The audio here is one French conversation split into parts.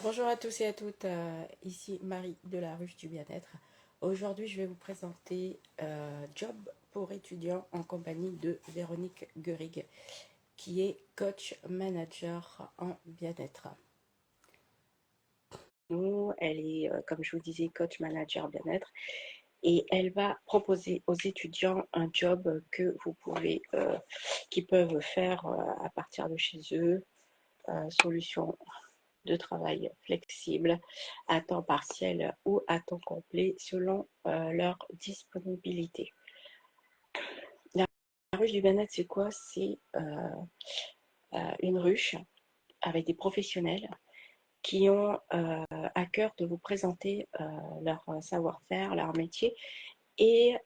Bonjour à tous et à toutes, ici Marie de la Ruche du Bien-être. Aujourd'hui, je vais vous présenter Job pour étudiants en compagnie de Véronique Guerig, qui est coach manager en bien-être. Elle est, comme je vous disais, coach manager bien-être et elle va proposer aux étudiants un job que vous pouvez, qu'ils peuvent faire à partir de chez eux, solution de travail flexible, à temps partiel ou à temps complet selon leur disponibilité. La ruche du bien-être, c'est quoi? C'est une ruche avec des professionnels qui ont à cœur de vous présenter leur savoir-faire, leur métier et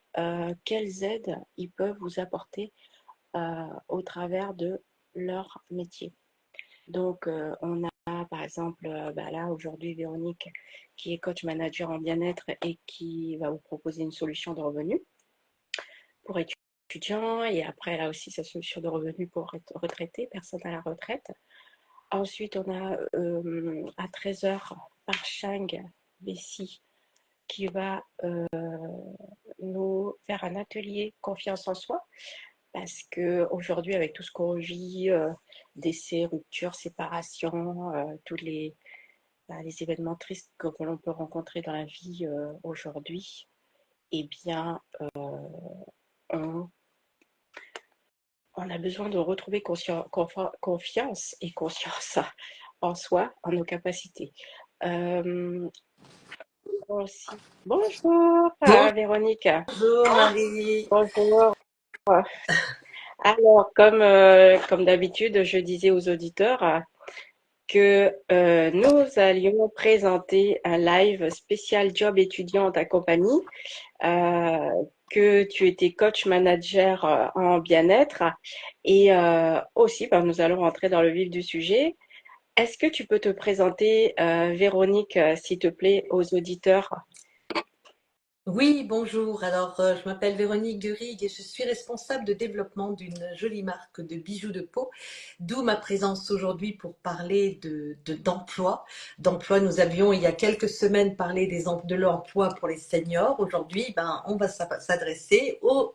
quelles aides ils peuvent vous apporter au travers de leur métier. Donc, on a par exemple, là aujourd'hui Véronique qui est coach manager en bien-être et qui va vous proposer une solution de revenu pour étudiants et après elle a aussi sa solution de revenu pour être retraité, personne à la retraite. Ensuite, on a à 13h Parchang Bessie qui va nous faire un atelier confiance en soi parce qu'aujourd'hui, avec tout ce qu'on vit, décès, rupture, séparation, tous les événements tristes que l'on peut rencontrer dans la vie aujourd'hui, eh bien, on, on a besoin de retrouver confiance et conscience en soi, en nos capacités. Euh, aussi. Bonjour, Véronique. Bonjour Marie. Bonjour. Alors, comme d'habitude, je disais aux auditeurs que nous allions présenter un live spécial job étudiant en ta compagnie, que tu étais coach manager en bien-être et aussi, nous allons rentrer dans le vif du sujet. Est-ce que tu peux te présenter, Véronique, s'il te plaît, aux auditeurs? Oui, bonjour. Alors, je m'appelle Véronique Guerig et je suis responsable de développement d'une jolie marque de bijoux de peau, d'où ma présence aujourd'hui pour parler d'emploi. D'emploi, nous avions il y a quelques semaines parlé de l'emploi pour les seniors. Aujourd'hui, on va s'adresser aux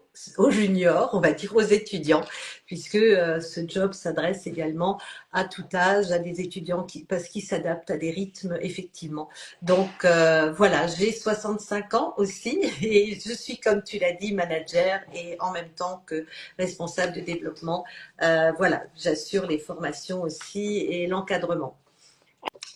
juniors, on va dire aux étudiants, puisque ce job s'adresse également à tout âge, à des étudiants parce qu'ils s'adaptent à des rythmes effectivement. Donc voilà, j'ai 65 ans aussi et je suis, comme tu l'as dit, manager et en même temps que responsable de développement. Voilà, j'assure les formations aussi et l'encadrement.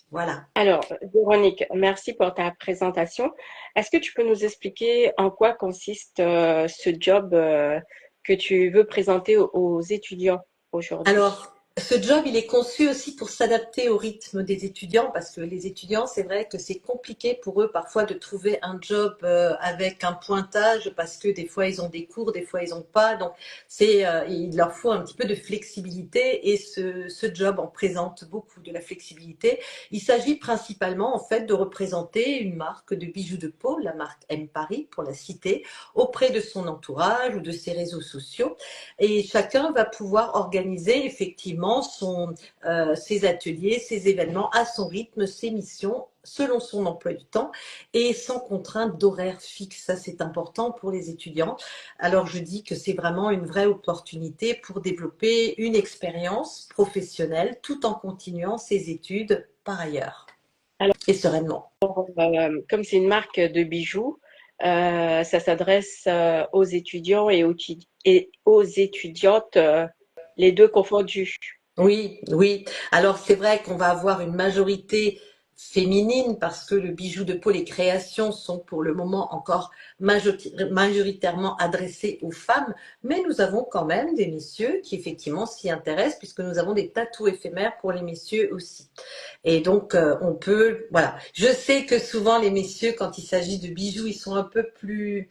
Voilà. Alors, Véronique, merci pour ta présentation. Est-ce que tu peux nous expliquer en quoi consiste ce job que tu veux présenter aux étudiants aujourd'hui? Alors, ce job, il est conçu aussi pour s'adapter au rythme des étudiants, parce que les étudiants, c'est vrai que c'est compliqué pour eux parfois de trouver un job avec un pointage, parce que des fois ils ont des cours, des fois ils n'ont pas. Donc, il leur faut un petit peu de flexibilité, et ce job en présente beaucoup de la flexibilité. Il s'agit principalement en fait de représenter une marque de bijoux de peau, la marque M Paris pour la citer, auprès de son entourage ou de ses réseaux sociaux. Et chacun va pouvoir organiser effectivement ses ateliers, ses événements à son rythme, ses missions, selon son emploi du temps et sans contrainte d'horaire fixe. Ça, c'est important pour les étudiants. Alors, je dis que c'est vraiment une vraie opportunité pour développer une expérience professionnelle tout en continuant ses études par ailleurs Alors, et sereinement. comme c'est une marque de bijoux, ça s'adresse aux étudiants et aux étudiantes, les deux confondus. Oui, oui. Alors c'est vrai qu'on va avoir une majorité féminine parce que le bijou de peau, les créations sont pour le moment encore majoritairement adressées aux femmes, mais nous avons quand même des messieurs qui effectivement s'y intéressent puisque nous avons des tatous éphémères pour les messieurs aussi. Et donc on peut, voilà. Je sais que souvent les messieurs, quand il s'agit de bijoux, ils sont un peu plus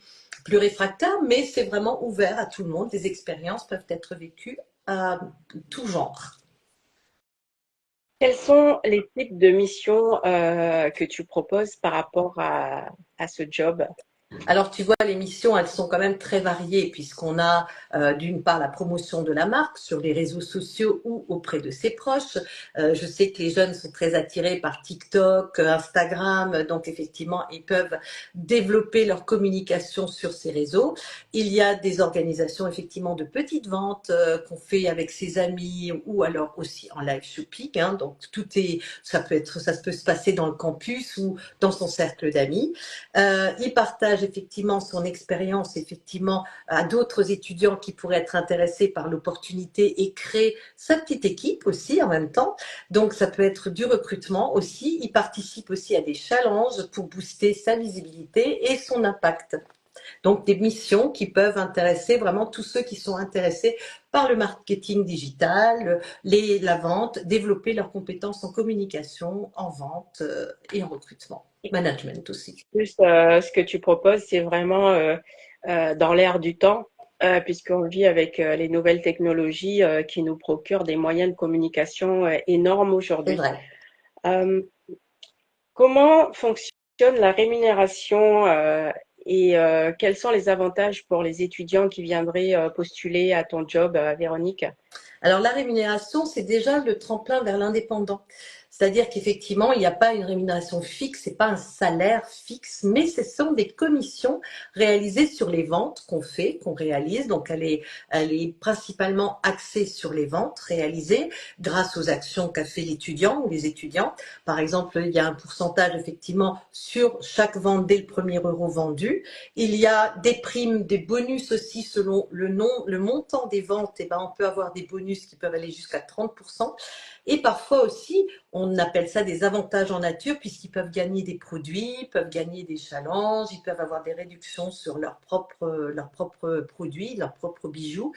réfractaires, mais c'est vraiment ouvert à tout le monde. Les expériences peuvent être vécues à tout genre. Quels sont les types de missions que tu proposes par rapport à ce job? Alors, tu vois, les missions, elles sont quand même très variées puisqu'on a d'une part la promotion de la marque sur les réseaux sociaux ou auprès de ses proches. Je sais que les jeunes sont très attirés par TikTok, Instagram, donc effectivement, ils peuvent développer leur communication sur ces réseaux. Il y a des organisations effectivement de petites ventes qu'on fait avec ses amis ou alors aussi en live shopping. Hein, donc tout est, ça peut se passer dans le campus ou dans son cercle d'amis. Il partage effectivement son expérience effectivement à d'autres étudiants qui pourraient être intéressés par l'opportunité et créer sa petite équipe aussi en même temps. Donc ça peut être du recrutement aussi. Il participe aussi à des challenges pour booster sa visibilité et son impact. Donc des missions qui peuvent intéresser vraiment tous ceux qui sont intéressés par le marketing digital, la vente, développer leurs compétences en communication, en vente et en recrutement. Management aussi. Plus, ce que tu proposes, c'est vraiment dans l'air du temps, puisqu'on vit avec les nouvelles technologies qui nous procurent des moyens de communication énormes C'est aujourd'hui. vrai. Euh, Comment fonctionne la rémunération et quels sont les avantages pour les étudiants qui viendraient postuler à ton job, Véronique? Alors la rémunération, c'est déjà le tremplin vers l'indépendant. C'est-à-dire qu'effectivement, il n'y a pas une rémunération fixe, c'est pas un salaire fixe, mais ce sont des commissions réalisées sur les ventes qu'on fait, qu'on réalise. Donc elle est principalement axée sur les ventes réalisées grâce aux actions qu'a fait l'étudiant ou les étudiants. Par exemple, il y a un pourcentage effectivement sur chaque vente dès le premier euro vendu. Il y a des primes, des bonus aussi selon le montant des ventes. Et ben, on peut avoir des bonus qui peuvent aller jusqu'à 30%. Et parfois aussi, on appelle ça des avantages en nature puisqu'ils peuvent gagner des produits, peuvent gagner des challenges, ils peuvent avoir des réductions sur leurs propres produits, leurs propres bijoux.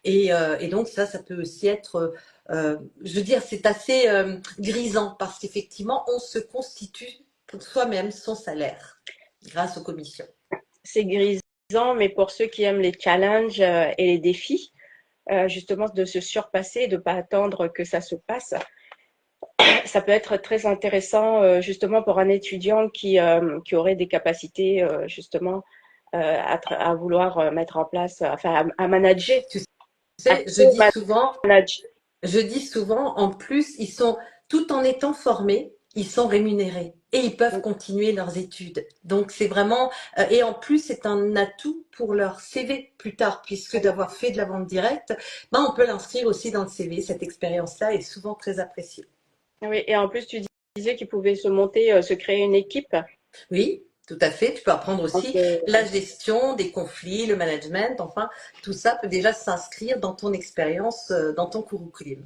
Et donc ça peut aussi être, je veux dire, c'est assez grisant parce qu'effectivement, on se constitue pour soi-même son salaire grâce aux commissions. C'est grisant, mais pour ceux qui aiment les challenges et les défis, justement de se surpasser, de ne pas attendre que ça se passe, ça peut être très intéressant justement pour un étudiant qui aurait des capacités justement à vouloir mettre en place, enfin à manager, Tu à sais, co-manager. je dis souvent, en plus, ils sont, tout en étant formés, ils sont rémunérés et ils peuvent continuer leurs études. Donc c'est vraiment, et en plus c'est un atout pour leur CV plus tard, puisque d'avoir fait de la vente directe, ben on peut l'inscrire aussi dans le CV. Cette expérience-là est souvent très appréciée. Oui, et en plus tu disais qu'il pouvait se monter, se créer une équipe. Oui, tout à fait. Tu peux apprendre Donc, aussi la gestion des conflits, le management, enfin, tout ça peut déjà s'inscrire dans ton expérience, dans ton curriculum.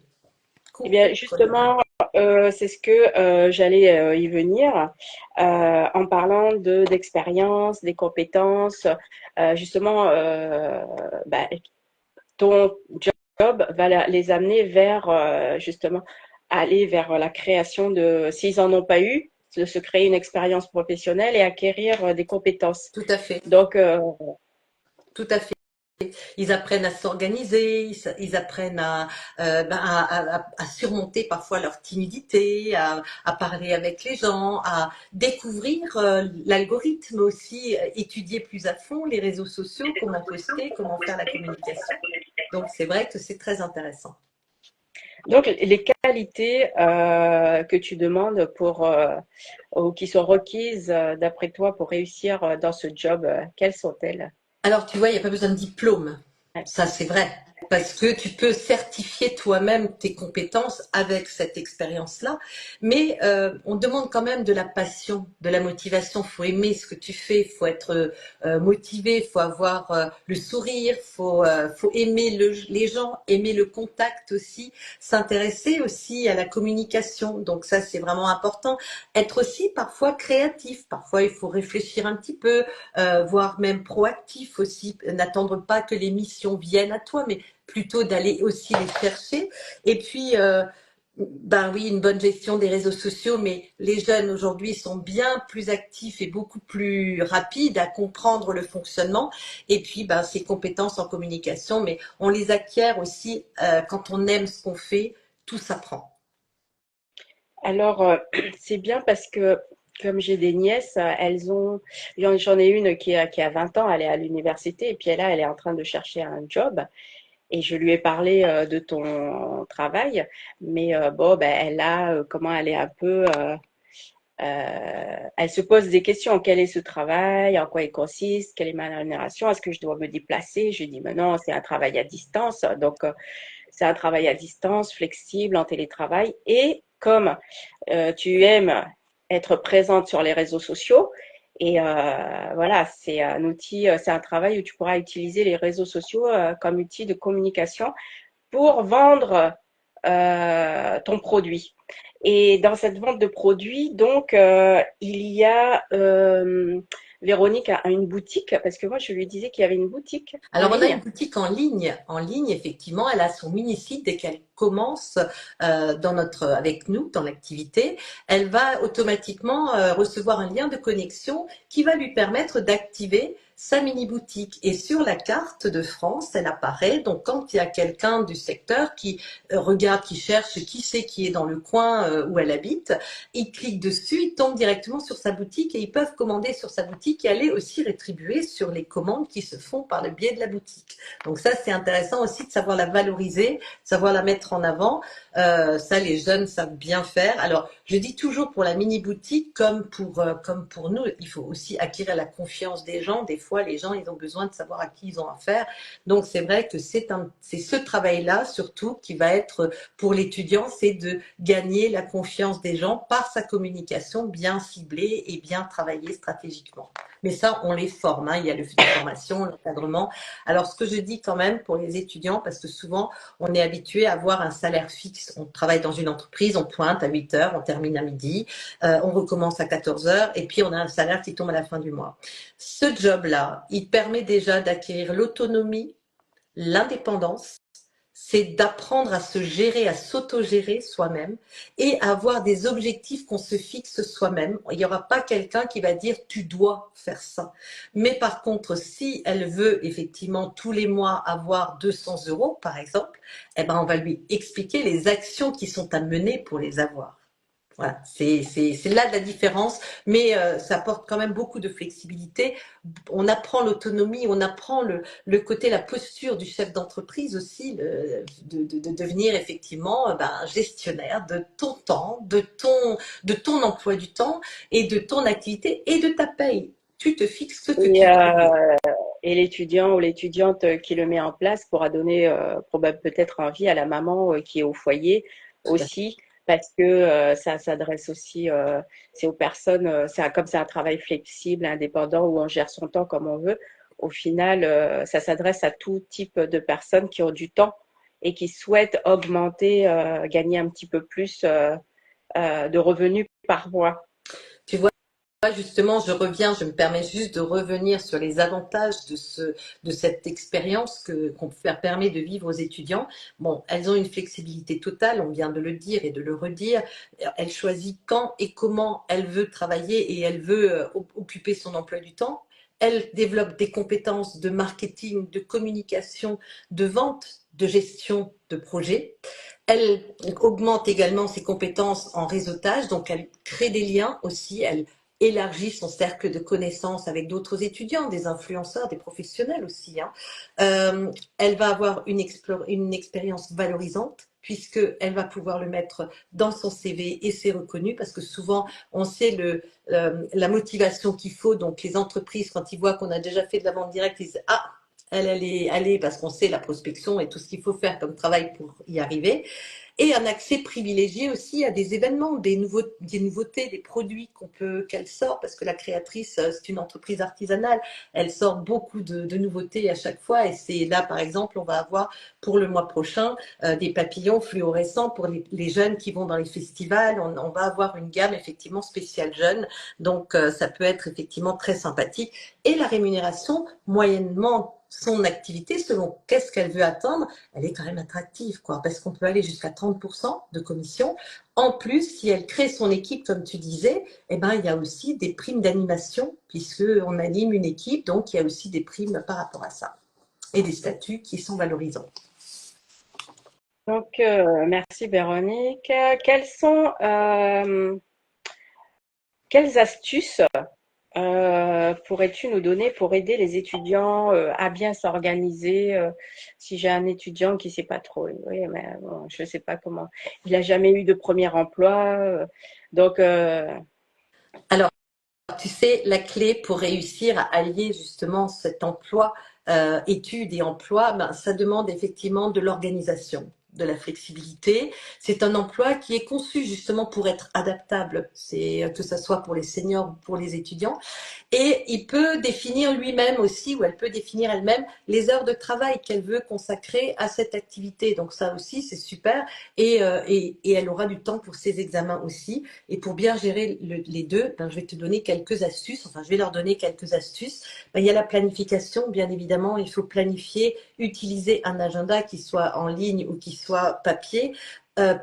eh bien, justement, c'est ce que j'allais y venir en parlant d'expérience, des compétences. Justement, bah, ton job va les amener vers justement aller vers la création de, s'ils en ont pas eu, de se créer une expérience professionnelle et acquérir des compétences. Tout à fait, Donc, tout à fait. Ils apprennent à s'organiser, ils apprennent à surmonter parfois leur timidité, à parler avec les gens, à découvrir l'algorithme aussi, étudier plus à fond les réseaux sociaux, comment poster, comment faire la communication. Donc c'est vrai que c'est très intéressant. donc, les qualités que tu demandes pour ou qui sont requises d'après toi pour réussir dans ce job, quelles sont-elles? Alors, tu vois, il n'y a pas besoin de diplôme. Ça, c'est vrai. Parce que tu peux certifier toi-même tes compétences avec cette expérience-là. Mais on demande quand même de la passion, de la motivation. Il faut aimer ce que tu fais, il faut être motivé, il faut avoir le sourire, faut aimer les gens, aimer le contact aussi, s'intéresser aussi à la communication. Donc ça, c'est vraiment important. Être aussi parfois créatif. Parfois, il faut réfléchir un petit peu, voire même proactif aussi, n'attendre pas que les missions viennent à toi, mais plutôt d'aller aussi les chercher. Et puis, ben oui, une bonne gestion des réseaux sociaux, mais les jeunes aujourd'hui sont bien plus actifs et beaucoup plus rapides à comprendre le fonctionnement. Et puis, ben, ces compétences en communication, mais on les acquiert aussi quand on aime ce qu'on fait, tout s'apprend. Alors, c'est bien parce que comme j'ai des nièces, j'en ai une qui a 20 ans, elle est à l'université, et puis là, elle est en train de chercher un job. Et je lui ai parlé de ton travail, mais bon, ben, comment elle est un peu, elle se pose des questions. Quel est ce travail? En quoi il consiste? Quelle est ma rémunération? Est-ce que je dois me déplacer? Je lui dis, mais non, c'est un travail à distance. Donc, c'est un travail à distance, flexible, en télétravail. Et comme tu aimes être présente sur les réseaux sociaux, et voilà, c'est un outil, c'est un travail où tu pourras utiliser les réseaux sociaux comme outil de communication pour vendre ton produit. Et dans cette vente de produits, donc, il y a Véronique a une boutique, parce que moi, je lui disais qu'il y avait une boutique en Alors, on a une ligne. boutique en ligne. En ligne, effectivement, elle a son mini-site dès qu'elle commence avec nous dans l'activité. Elle va automatiquement recevoir un lien de connexion qui va lui permettre d'activer sa mini-boutique. Et sur la carte de France, elle apparaît. Donc, quand il y a quelqu'un du secteur qui regarde, qui cherche, qui sait qui est dans le coin où elle habite, il clique dessus, il tombe directement sur sa boutique et ils peuvent commander sur sa boutique et aller aussi rétribuer sur les commandes qui se font par le biais de la boutique. Donc ça, c'est intéressant aussi de savoir la valoriser, savoir la mettre en avant. Ça, les jeunes savent bien faire. Alors, je dis toujours pour la mini-boutique, comme pour nous, il faut aussi acquérir la confiance des gens. Des fois, les gens, ils ont besoin de savoir à qui ils ont affaire. Donc, c'est vrai que c'est ce travail-là, surtout, qui va être pour l'étudiant, c'est de gagner la confiance des gens par sa communication bien ciblée et bien travaillée stratégiquement. Mais ça, on les forme, hein. Il y a le de formation, l'encadrement. Alors, ce que je dis quand même pour les étudiants, parce que souvent, on est habitué à avoir un salaire fixe. On travaille dans une entreprise, on pointe à 8 heures, on termine à midi, on recommence à 14 heures, et puis on a un salaire qui tombe à la fin du mois. Ce job-là, il permet déjà d'acquérir l'autonomie, l'indépendance, c'est d'apprendre à se gérer, à s'autogérer soi-même et à avoir des objectifs qu'on se fixe soi-même. Il n'y aura pas quelqu'un qui va dire tu dois faire ça. Mais par contre, si elle veut effectivement tous les mois avoir 200 euros, par exemple, eh ben on va lui expliquer les actions qui sont à mener pour les avoir. Voilà, c'est là de la différence, mais ça apporte quand même beaucoup de flexibilité. On apprend l'autonomie, on apprend le côté, la posture du chef d'entreprise aussi, de devenir effectivement gestionnaire de ton temps, de ton emploi du temps et de ton activité et de ta paye. Tu te fixes ce que Et, tu veux payer. l'étudiant ou l'étudiante qui le met en place pourra donner probablement peut-être envie à la maman qui est au foyer Tout à fait. aussi, parce que ça s'adresse aussi, c'est aux personnes, comme c'est un travail flexible, indépendant, où on gère son temps comme on veut. Au final, ça s'adresse à tout type de personnes qui ont du temps et qui souhaitent augmenter, gagner un petit peu plus de revenus par mois. Tu vois, justement, je me permets juste de revenir sur les avantages de cette expérience qu'on permet de vivre aux étudiants. Bon, elles ont une flexibilité totale, on vient de le dire et de le redire. Elle choisit quand et comment elle veut travailler et elle veut occuper son emploi du temps. Elle développe des compétences de marketing, de communication, de vente, de gestion de projet. Elle augmente également ses compétences en réseautage, donc elle crée des liens aussi, elle élargit son cercle de connaissances avec d'autres étudiants, des influenceurs, des professionnels aussi, hein. Elle va avoir une expérience valorisante puisqu'elle va pouvoir le mettre dans son CV et c'est reconnu parce que souvent on sait la motivation qu'il faut. Donc les entreprises, quand ils voient qu'on a déjà fait de la vente directe, ils disent ah, elle est allée parce qu'on sait la prospection et tout ce qu'il faut faire comme travail pour y arriver. Et un accès privilégié aussi à des événements, des nouveautés, des produits qu'elle sort, parce que la créatrice, c'est une entreprise artisanale, elle sort beaucoup de nouveautés à chaque fois, et c'est là, par exemple, on va avoir pour le mois prochain des papillons fluorescents pour les jeunes qui vont dans les festivals, on va avoir une gamme effectivement spéciale jeunes, donc ça peut être effectivement très sympathique, et la rémunération, moyennement, son activité, selon qu'est-ce qu'elle veut atteindre, elle est quand même attractive, quoi, parce qu'on peut aller jusqu'à 30% de commission. En plus, si elle crée son équipe, comme tu disais, eh ben, il y a aussi des primes d'animation, puisqu'on anime une équipe, donc il y a aussi des primes par rapport à ça, et des statuts qui sont valorisants. Donc, merci Véronique. Quels sont, quelles astuces pourrais-tu nous donner pour aider les étudiants à bien s'organiser si j'ai un étudiant qui sait pas trop, oui, mais bon, je sais pas comment, il a jamais eu de premier emploi, donc Alors, tu sais, la clé pour réussir à allier justement cet emploi, études et emploi, ben, ça demande effectivement de l'organisation, de la flexibilité. C'est un emploi qui est conçu justement pour être adaptable, c'est que ce soit pour les seniors ou pour les étudiants. Et il peut définir lui-même aussi, ou elle peut définir elle-même, les heures de travail qu'elle veut consacrer à cette activité. Donc ça aussi, c'est super. Et elle aura du temps pour ses examens aussi. Et pour bien gérer les deux, ben, je vais te donner quelques astuces. Enfin, je vais leur donner quelques astuces. Ben, il y a la planification, bien évidemment. Il faut planifier, utiliser un agenda qui soit en ligne ou qui soit papier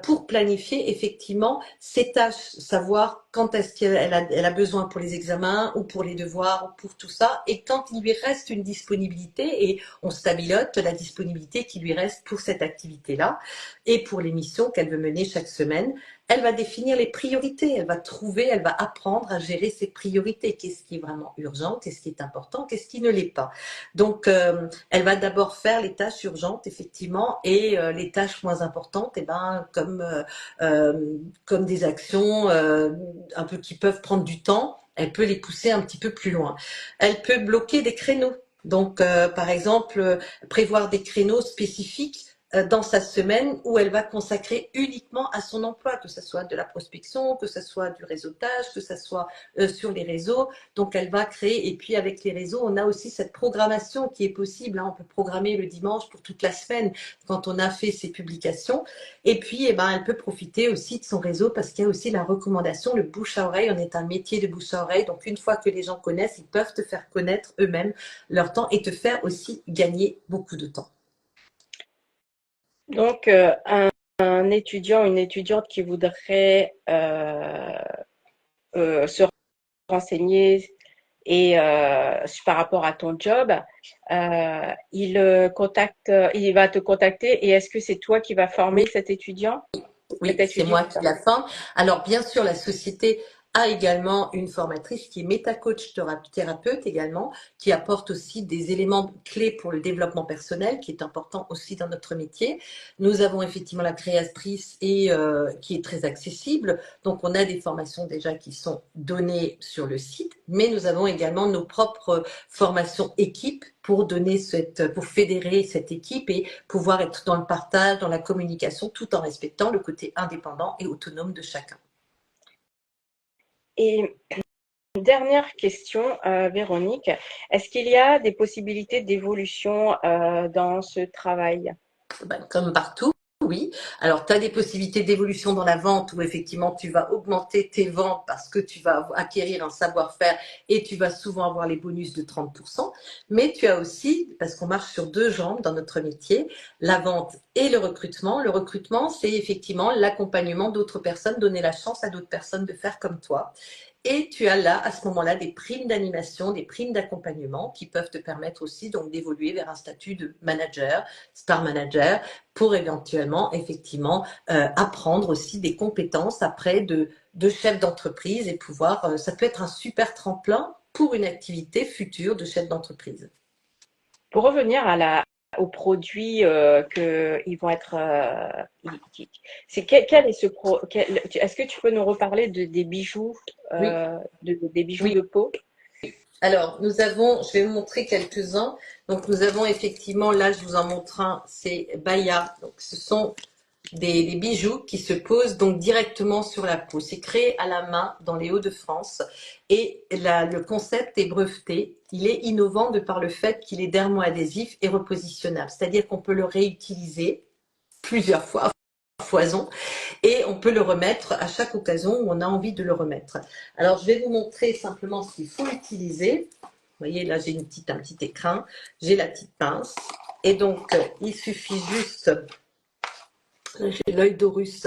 pour planifier effectivement ses tâches, savoir quand est-ce qu'elle a besoin pour les examens ou pour les devoirs ou pour tout ça, et quand il lui reste une disponibilité, et on stabilote la disponibilité qui lui reste pour cette activité-là et pour les missions qu'elle veut mener chaque semaine. Elle va définir les priorités, elle va trouver, elle va apprendre à gérer ses priorités. Qu'est-ce qui est vraiment urgent, qu'est-ce qui est important, qu'est-ce qui ne l'est pas. Donc, elle va d'abord faire les tâches urgentes, effectivement, et les tâches moins importantes, eh ben, comme des actions un peu qui peuvent prendre du temps, elle peut les pousser un petit peu plus loin. Elle peut bloquer des créneaux. Donc, par exemple, prévoir des créneaux spécifiques dans sa semaine où elle va consacrer uniquement à son emploi, que ce soit de la prospection, que ce soit du réseautage, que ce soit sur les réseaux. Donc, elle va créer, et puis avec les réseaux, on a aussi cette programmation qui est possible. Hein. On peut programmer le dimanche pour toute la semaine quand on a fait ses publications. Et puis, eh ben, elle peut profiter aussi de son réseau parce qu'il y a aussi la recommandation, le bouche à oreille. On est un métier de bouche à oreille. Donc, une fois que les gens connaissent, ils peuvent te faire connaître eux-mêmes leur temps et te faire aussi gagner beaucoup de temps. donc un étudiant, une étudiante qui voudrait se renseigner et par rapport à ton job, il va te contacter et est-ce que c'est toi qui vas Oui, former cet étudiant ou oui, cette c'est moi étudiante? qui la forme. Alors, bien sûr, la société a également une formatrice qui est métacoach thérapeute également, qui apporte aussi des éléments clés pour le développement personnel, qui est important aussi dans notre métier. Nous avons effectivement la créatrice et qui est très accessible. Donc, on a des formations déjà qui sont données sur le site, mais nous avons également nos propres formations équipes pour pour fédérer cette équipe et pouvoir être dans le partage, dans la communication, tout en respectant le côté indépendant et autonome de chacun. Et une dernière question, Véronique, est-ce qu'il y a des possibilités d'évolution dans ce travail? Ben, comme partout, oui. Alors, tu as des possibilités d'évolution dans la vente où effectivement tu vas augmenter tes ventes parce que tu vas acquérir un savoir-faire et tu vas souvent avoir les bonus de 30%. Mais tu as aussi, parce qu'on marche sur deux jambes dans notre métier, la vente et le recrutement. Le recrutement, c'est effectivement l'accompagnement d'autres personnes, donner la chance à d'autres personnes de faire comme toi. Et tu as là, à ce moment-là, des primes d'animation, des primes d'accompagnement qui peuvent te permettre aussi donc d'évoluer vers un statut de manager, star manager, pour éventuellement, effectivement, apprendre aussi des compétences après de chef d'entreprise et pouvoir, ça peut être un super tremplin pour une activité future de chef d'entreprise. Pour revenir aux produits que ils vont être, c'est quel est est-ce que tu peux nous reparler des bijoux, Oui, des bijoux oui. de peau? Alors, je vais vous montrer quelques-uns. Donc, nous avons effectivement, là, je vous en montre un, c'est Baya. Donc, ce sont des bijoux qui se posent donc directement sur la peau. C'est créé à la main dans les Hauts-de-France et le concept est breveté. Il est innovant de par le fait qu'il est dermo-adhésif et repositionnable, c'est-à-dire qu'on peut le réutiliser plusieurs fois, à foison, et on peut le remettre à chaque occasion où on a envie de le remettre. Alors, je vais vous montrer simplement ce qu'il faut utiliser. Vous voyez, là, j'ai un petit écrin, j'ai la petite pince, et donc, il suffit juste, j'ai l'œil d'Horus,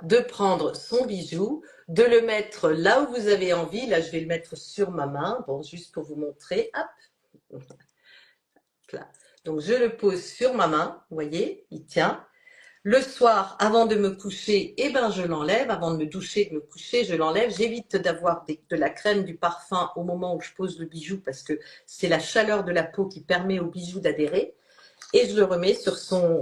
de prendre son bijou, de le mettre là où vous avez envie. Là, je vais le mettre sur ma main, bon, juste pour vous montrer. Hop, là. Donc, je le pose sur ma main, vous voyez, il tient. Le soir, avant de me coucher, eh ben, je l'enlève. Avant de me doucher, de me coucher, je l'enlève. J'évite d'avoir de la crème, du parfum au moment où je pose le bijou parce que c'est la chaleur de la peau qui permet au bijou d'adhérer. Et je le remets sur son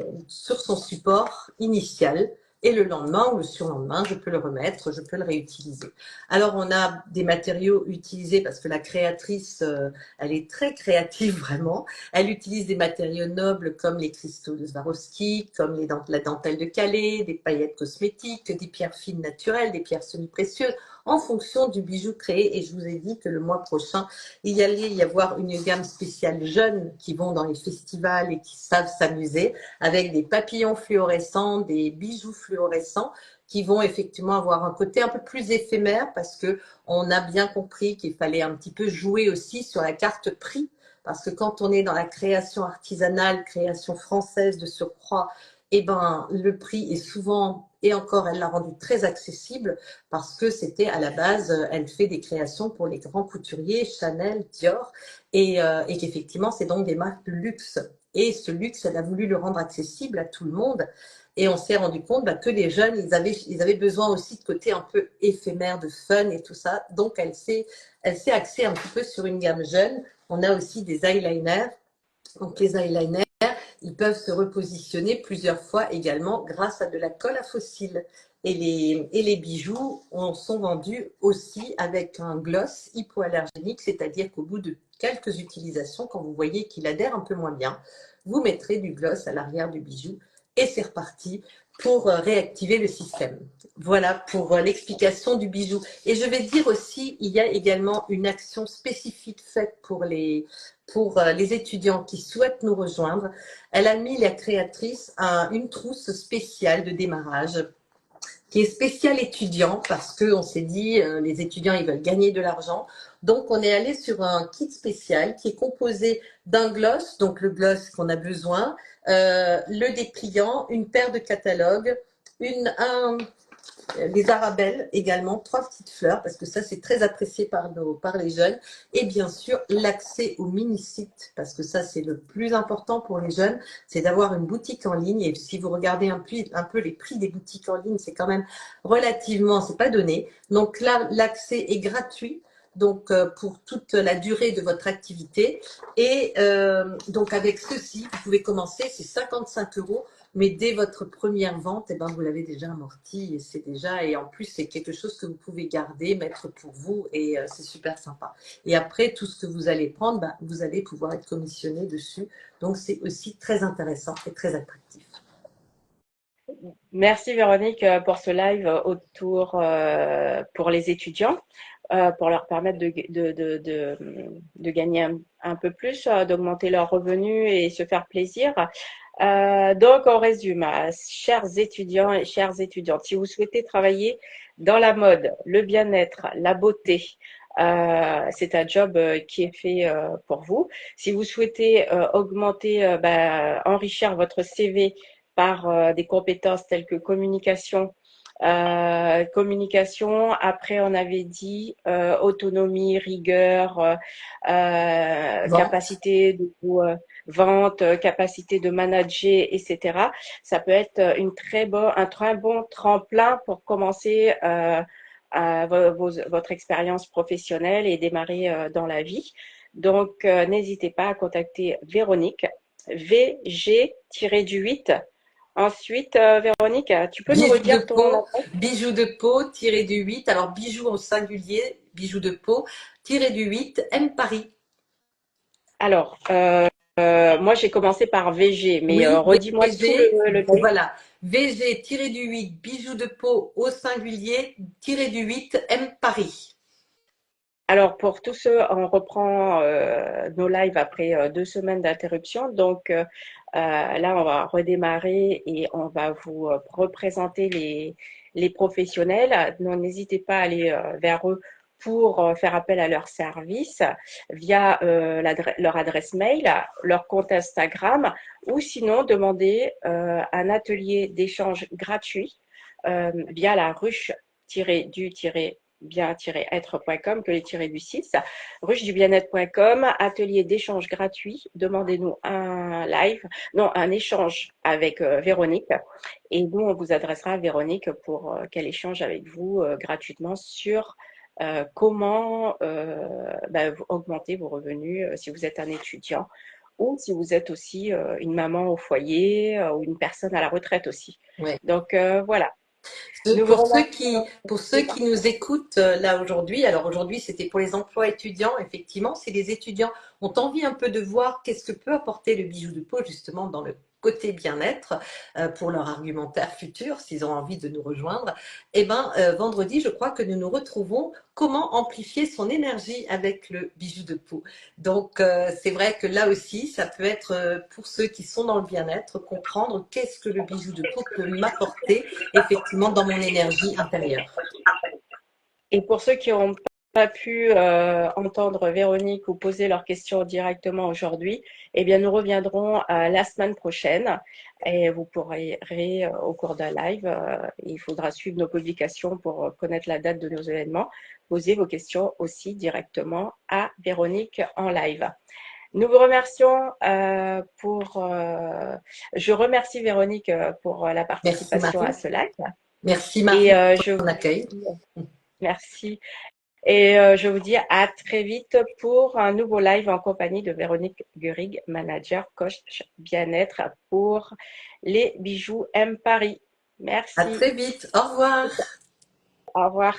support initial. Et le lendemain ou le surlendemain, je peux le remettre, je peux le réutiliser. Alors, on a des matériaux utilisés parce que la créatrice, elle est très créative vraiment. Elle utilise des matériaux nobles comme les cristaux de Swarovski, comme la dentelle de Calais, des paillettes cosmétiques, des pierres fines naturelles, des pierres semi-précieuses, en fonction du bijou créé. Et je vous ai dit que le mois prochain, il allait y avoir une gamme spéciale jeunes qui vont dans les festivals et qui savent s'amuser avec des papillons fluorescents, des bijoux fluorescents qui vont effectivement avoir un côté un peu plus éphémère parce que on a bien compris qu'il fallait un petit peu jouer aussi sur la carte prix parce que quand on est dans la création artisanale, création française de surcroît, eh ben, le prix est souvent, et encore, elle l'a rendu très accessible parce que c'était à la base, elle fait des créations pour les grands couturiers, Chanel, Dior, et qu'effectivement, c'est donc des marques de luxe. Et ce luxe, elle a voulu le rendre accessible à tout le monde. Et on s'est rendu compte que les jeunes, ils avaient besoin aussi de côté un peu éphémère, de fun et tout ça. Donc, elle s'est axée un petit peu sur une gamme jeune. On a aussi des eyeliners. Donc, les eyeliners, ils peuvent se repositionner plusieurs fois également grâce à de la colle à fossiles. Et les bijoux sont vendus aussi avec un gloss hypoallergénique, c'est-à-dire qu'au bout de quelques utilisations, quand vous voyez qu'il adhère un peu moins bien, vous mettrez du gloss à l'arrière du bijou et c'est reparti pour réactiver le système. Voilà pour l'explication du bijou. Et je vais dire aussi, il y a également une action spécifique faite pour les étudiants qui souhaitent nous rejoindre. Elle a mis, la créatrice, une trousse spéciale de démarrage qui est spéciale étudiant parce qu'on s'est dit les étudiants ils veulent gagner de l'argent. Donc on est allé sur un kit spécial qui est composé d'un gloss, donc le gloss qu'on a besoin, le dépliant, une paire de catalogues, les arabelles également, 3 petites fleurs, parce que ça c'est très apprécié par les jeunes, et bien sûr l'accès au mini-site, parce que ça c'est le plus important pour les jeunes, c'est d'avoir une boutique en ligne, et si vous regardez un peu les prix des boutiques en ligne, c'est quand même relativement, c'est pas donné, donc là l'accès est gratuit, donc pour toute la durée de votre activité, et donc avec ceci, vous pouvez commencer, c'est 55 €. Mais dès votre première vente, eh ben, vous l'avez déjà amorti et en plus, c'est quelque chose que vous pouvez garder, mettre pour vous et c'est super sympa. Et après, tout ce que vous allez prendre, ben, vous allez pouvoir être commissionné dessus. Donc, c'est aussi très intéressant et très attractif. Merci Véronique pour ce live autour pour les étudiants, pour leur permettre de gagner un peu plus, d'augmenter leurs revenus et se faire plaisir. Donc, on résume, chers étudiants et chères étudiantes, si vous souhaitez travailler dans la mode, le bien-être, la beauté, c'est un job qui est fait pour vous. Si vous souhaitez augmenter, enrichir votre CV par des compétences telles que communication. Après, on avait dit autonomie, rigueur, Vente. capacité de vente, capacité de manager, etc. Ça peut être un très bon tremplin pour commencer votre expérience professionnelle et démarrer dans la vie. Donc, n'hésitez pas à contacter Véronique, VG-8. Ensuite, Véronique, tu peux nous Bijoux de redire ton peau, adresse? bijoux de peau, tiré du 8. Alors, bijoux au singulier, bijoux de peau, tiré du 8, M Paris. Alors, moi j'ai commencé par VG, mais Oui, redis-moi tout VG, le mail. voilà. VG, tiré du 8, bijoux de peau au singulier, tiré du 8, M Paris. Alors, pour tous ceux, on reprend nos lives après 2 semaines d'interruption. Donc, là, on va redémarrer et on va vous représenter les professionnels. Donc, n'hésitez pas à aller vers eux pour faire appel à leur service via leur adresse mail, leur compte Instagram ou sinon demander un atelier d'échange gratuit via la ruche-du- bien-être.com, que les tirés du 6, ruche-du-bien-être.com, atelier d'échange gratuit. Demandez-nous un live, non, un échange avec Véronique. Et nous, on vous adressera à Véronique pour qu'elle échange avec vous gratuitement sur comment augmenter vos revenus si vous êtes un étudiant ou si vous êtes aussi une maman au foyer ou une personne à la retraite aussi. Ouais. Donc voilà. Nous vous remercions. Pour ceux qui nous écoutent là aujourd'hui, alors aujourd'hui c'était pour les emplois étudiants, effectivement, si les étudiants ont envie un peu de voir qu'est-ce que peut apporter le bijou de peau justement dans le côté bien-être pour leur argumentaire futur, s'ils ont envie de nous rejoindre, eh ben vendredi, je crois que nous nous retrouvons comment amplifier son énergie avec le bijou de peau. Donc c'est vrai que là aussi, ça peut être pour ceux qui sont dans le bien-être, comprendre qu'est-ce que le bijou de peau peut m'apporter effectivement dans mon énergie intérieure. Et pour ceux qui n'ont pas pu entendre Véronique ou poser leurs questions directement aujourd'hui, eh bien, nous reviendrons la semaine prochaine et vous pourrez, au cours d'un live, il faudra suivre nos publications pour connaître la date de nos événements, poser vos questions aussi directement à Véronique en live. Nous vous remercions je remercie Véronique pour la Merci participation à Marie. ce live. Merci Et Marie pour je ton vous accueil. dis merci. Et je vous dis à très vite pour un nouveau live en compagnie de Véronique Gurig, manager coach bien-être pour les bijoux M Paris. À Merci. très vite. Au revoir. Au revoir.